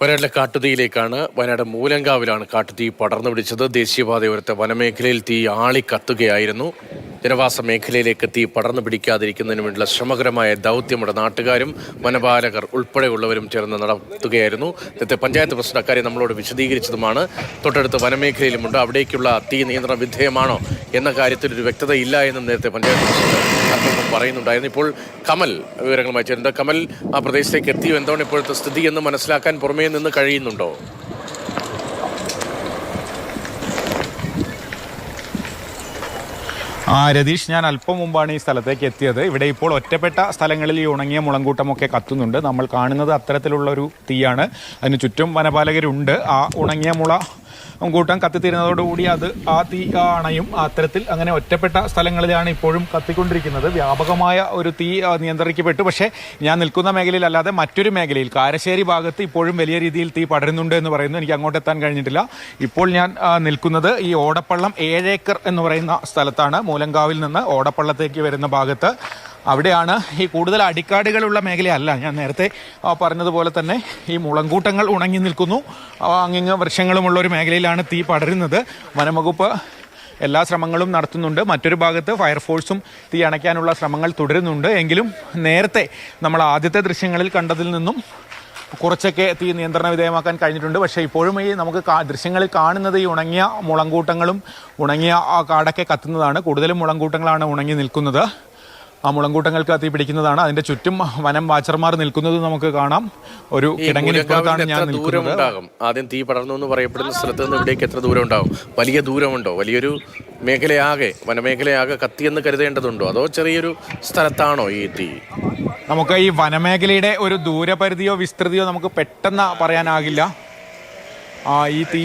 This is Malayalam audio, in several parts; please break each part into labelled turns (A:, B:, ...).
A: വയനാട്ടിലെ കാട്ടുതീയിലേക്കാണ്. വയനാട് മൂലങ്കാവിലാണ് കാട്ടുതീ പടർന്നു പിടിച്ചത്. ദേശീയപാതയോരത്തെ വനമേഖലയിൽ തീ ആളിക്കത്തുകയായിരുന്നു. ജനവാസ മേഖലയിലേക്ക് തീ പടർന്നു പിടിക്കാതിരിക്കുന്നതിന് വേണ്ടിയുള്ള ശ്രമകരമായ ദൗത്യമുടെ നാട്ടുകാരും വനപാലകർ ഉൾപ്പെടെയുള്ളവരും ചേർന്ന് നടത്തുകയായിരുന്നു. നേരത്തെ പഞ്ചായത്ത് പ്രസിഡന്റ് അക്കാര്യം നമ്മളോട് വിശദീകരിച്ചതുമാണ്. തൊട്ടടുത്ത് വനമേഖലയിലുമുണ്ട്. അവിടേക്കുള്ള തീ നിയന്ത്രണ വിധേയമാണോ എന്ന കാര്യത്തിൽ ഒരു വ്യക്തതയില്ല എന്നും നേരത്തെ പഞ്ചായത്ത് പ്രസിഡന്റ് അല്പം പറയുന്നുണ്ടായിരുന്നു. ഇപ്പോൾ കമൽ വിവരങ്ങളുമായി ചേരുന്നുണ്ട്. കമൽ, ആ പ്രദേശത്തേക്ക് എത്തിയോ? എന്താണ് ഇപ്പോഴത്തെ സ്ഥിതി എന്ന് മനസ്സിലാക്കാൻ പുറമേ നിന്ന് കഴിയുന്നുണ്ടോ?
B: രതീഷ്, ഞാൻ അല്പം മുമ്പാണ് ഈ സ്ഥലത്തേക്ക് എത്തിയത്. ഇവിടെ ഇപ്പോൾ ഒറ്റപ്പെട്ട സ്ഥലങ്ങളിൽ ഈ ഉണങ്ങിയ മുളങ്കൂട്ടമൊക്കെ കത്തുന്നുണ്ട്. നമ്മൾ കാണുന്നത് അത്തരത്തിലുള്ളൊരു തീയാണ്. അതിന് ചുറ്റും വനപാലകരുണ്ട്. ആ ഉണങ്ങിയ കൂട്ടം കത്തിത്തീരുന്നതോടുകൂടി ആ തീ അണയും. അത്തരത്തിൽ അങ്ങനെ ഒറ്റപ്പെട്ട സ്ഥലങ്ങളിലാണ് ഇപ്പോഴും കത്തിക്കൊണ്ടിരിക്കുന്നത്. വ്യാപകമായ ഒരു തീ നിയന്ത്രിക്കപ്പെട്ടു. പക്ഷേ ഞാൻ നിൽക്കുന്ന മേഖലയിൽ അല്ലാതെ മറ്റൊരു മേഖലയിൽ കാരശ്ശേരി ഭാഗത്ത് ഇപ്പോഴും വലിയ രീതിയിൽ തീ പടരുന്നുണ്ട് എന്ന് പറയുന്നു. എനിക്ക് അങ്ങോട്ട് എത്താൻ കഴിഞ്ഞിട്ടില്ല. ഇപ്പോൾ ഞാൻ നിൽക്കുന്നത് ഈ ഓടപ്പള്ളം 7 ഏക്കർ എന്ന് പറയുന്ന സ്ഥലത്താണ്. മൂലങ്കാവിൽ നിന്ന് ഓടപ്പള്ളത്തേക്ക് വരുന്ന ഭാഗത്ത്. അവിടെയാണ് ഈ കൂടുതൽ അടിക്കാടുകളുള്ള മേഖലയല്ല. ഞാൻ നേരത്തെ പറഞ്ഞതുപോലെ തന്നെ ഈ മുളങ്കൂട്ടങ്ങൾ ഉണങ്ങി നിൽക്കുന്നു. അങ്ങിങ്ങ് വൃക്ഷങ്ങളുമുള്ള ഒരു മേഖലയിലാണ് തീ പടരുന്നത്. വനംവകുപ്പ് എല്ലാ ശ്രമങ്ങളും നടത്തുന്നുണ്ട്. മറ്റൊരു ഭാഗത്ത് ഫയർഫോഴ്സും തീ അണയ്ക്കാനുള്ള ശ്രമങ്ങൾ തുടരുന്നുണ്ട്. എങ്കിലും നേരത്തെ നമ്മൾ ആദ്യത്തെ ദൃശ്യങ്ങളിൽ കണ്ടതിൽ നിന്നും കുറച്ചൊക്കെ തീ നിയന്ത്രണ വിധേയമാക്കാൻ കഴിഞ്ഞിട്ടുണ്ട്. പക്ഷേ ഇപ്പോഴും ഈ നമുക്ക് ദൃശ്യങ്ങളിൽ കാണുന്നത് ഈ ഉണങ്ങിയ മുളങ്കൂട്ടങ്ങളും ഉണങ്ങിയ കാടൊക്കെ കത്തുന്നതാണ്. കൂടുതലും മുളങ്കൂട്ടങ്ങളാണ് ഉണങ്ങി നിൽക്കുന്നത്. ആ മുളങ്കൂട്ടങ്ങൾക്ക് തീ പിടിക്കുന്നതാണ്. അതിന്റെ ചുറ്റും വനം വാച്ചർമാർ നിൽക്കുന്നത് നമുക്ക് കാണാം. ഒരു കിടങ്ങിനിപ്പുറത്താണ് ഞാൻ നിൽക്കുന്നത്.
A: ആദ്യം തീ പടർന്നു എന്ന് പറയപ്പെടുന്ന സ്ഥലത്ത് നിന്ന് ഇവിടേക്ക് എത്ര ദൂരം ഉണ്ടാവും? വലിയ ദൂരമുണ്ടോ? വലിയൊരു മേഖലയാകെ, വനമേഖലയാകെ കത്തിയെന്ന് കരുതേണ്ടതുണ്ടോ? അതോ ചെറിയൊരു സ്ഥലത്താണോ ഈ തീ?
B: നമുക്ക് ഈ വനമേഖലയുടെ ഒരു ദൂരപരിധിയോ വിസ്തൃതിയോ നമുക്ക് പെട്ടെന്ന് പറയാനാകില്ല. ഈ തീ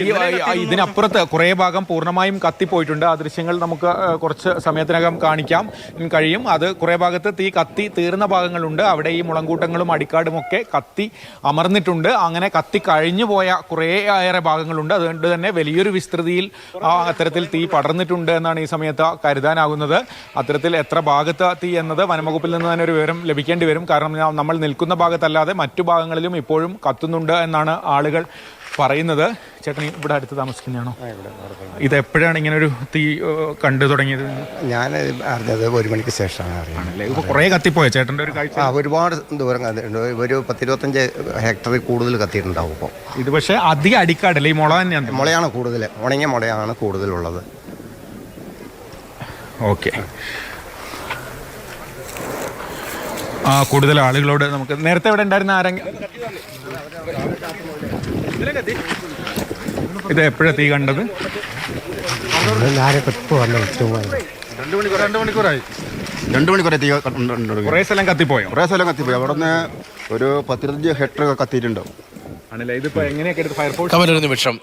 B: ഇതിനപ്പുറത്ത് കുറേ ഭാഗം പൂർണ്ണമായും കത്തിപ്പോയിട്ടുണ്ട്. ആ ദൃശ്യങ്ങൾ നമുക്ക് കുറച്ച് സമയത്തിനകം കാണിക്കാൻ കഴിയും. അത് കുറേ ഭാഗത്ത് തീ കത്തി തീർന്ന ഭാഗങ്ങളുണ്ട്. അവിടെ ഈ മുളങ്കൂട്ടങ്ങളും അടിക്കാടുമൊക്കെ കത്തി അമർന്നിട്ടുണ്ട്. അങ്ങനെ കത്തി കഴിഞ്ഞു പോയ കുറേ ഏറെ ഭാഗങ്ങളുണ്ട്. അതുകൊണ്ട് തന്നെ വലിയൊരു വിസ്തൃതിയിൽ അത്തരത്തിൽ തീ പടർന്നിട്ടുണ്ട് എന്നാണ് ഈ സമയത്ത് കരുതാനാകുന്നത്. അത്തരത്തിൽ എത്ര ഭാഗത്ത് തീ എന്നത് വനംവകുപ്പിൽ നിന്ന് തന്നെ ഒരു വിവരം ലഭിക്കേണ്ടി വരും. കാരണം നമ്മൾ നിൽക്കുന്ന ഭാഗത്തല്ലാതെ മറ്റു ഭാഗങ്ങളിലും ഇപ്പോഴും കത്തുന്നുണ്ട് എന്നാണ് ആളുകൾ പറയുന്നത്. ചേട്ടൻ ഇവിടെ അടുത്ത് താമസിക്കുന്നതാണോ? ഇത് എപ്പോഴാണ് ഇങ്ങനെ ഒരു തീ കണ്ടു തുടങ്ങിയത്?
C: ഞാൻ അറിഞ്ഞത് 1 മണിക്ക് ശേഷമാണ് അറിയുന്നത്.
B: ഇപ്പോൾ കുറേ കത്തിപ്പോയോ ചേട്ടൻ്റെ ഒരു കാഴ്ച?
C: ഒരുപാട് ദൂരം കത്തിട്ടുണ്ട്. ഒരു 10-25 ഹെക്ടറിൽ കൂടുതൽ കത്തിയിട്ടുണ്ടാവും ഇപ്പോൾ. ഇത്
B: പക്ഷേ അധികം അടിക്കാടല്ലേ? ഈ മുള തന്നെയാണ്?
C: മുളയാണ് കൂടുതൽ, ഉണങ്ങിയ മുളയാണ് കൂടുതലുള്ളത്.
B: ഓക്കെ, കൂടുതൽ ആളുകളോട് നമുക്ക് നേരത്തെ ഇവിടെ ഉണ്ടായിരുന്ന ആരെങ്കിലും ഇത് എപ്പോഴാണ് തീ കണ്ടത്?
D: 2 മണിക്കൂറായി തീ.
B: കുറേ സ്ഥലം കത്തിപ്പോയോ?
D: കുറേ സ്ഥലം കത്തിപ്പോയി. അവിടെ നിന്ന് ഒരു 10-15 ഹെക്ടർ കത്തിയിട്ടുണ്ടാവും.
B: ആണല്ലേ? ഇതിപ്പോ എങ്ങനെയൊക്കെ ഫയർഫോഴ്സ്
A: നിമിഷം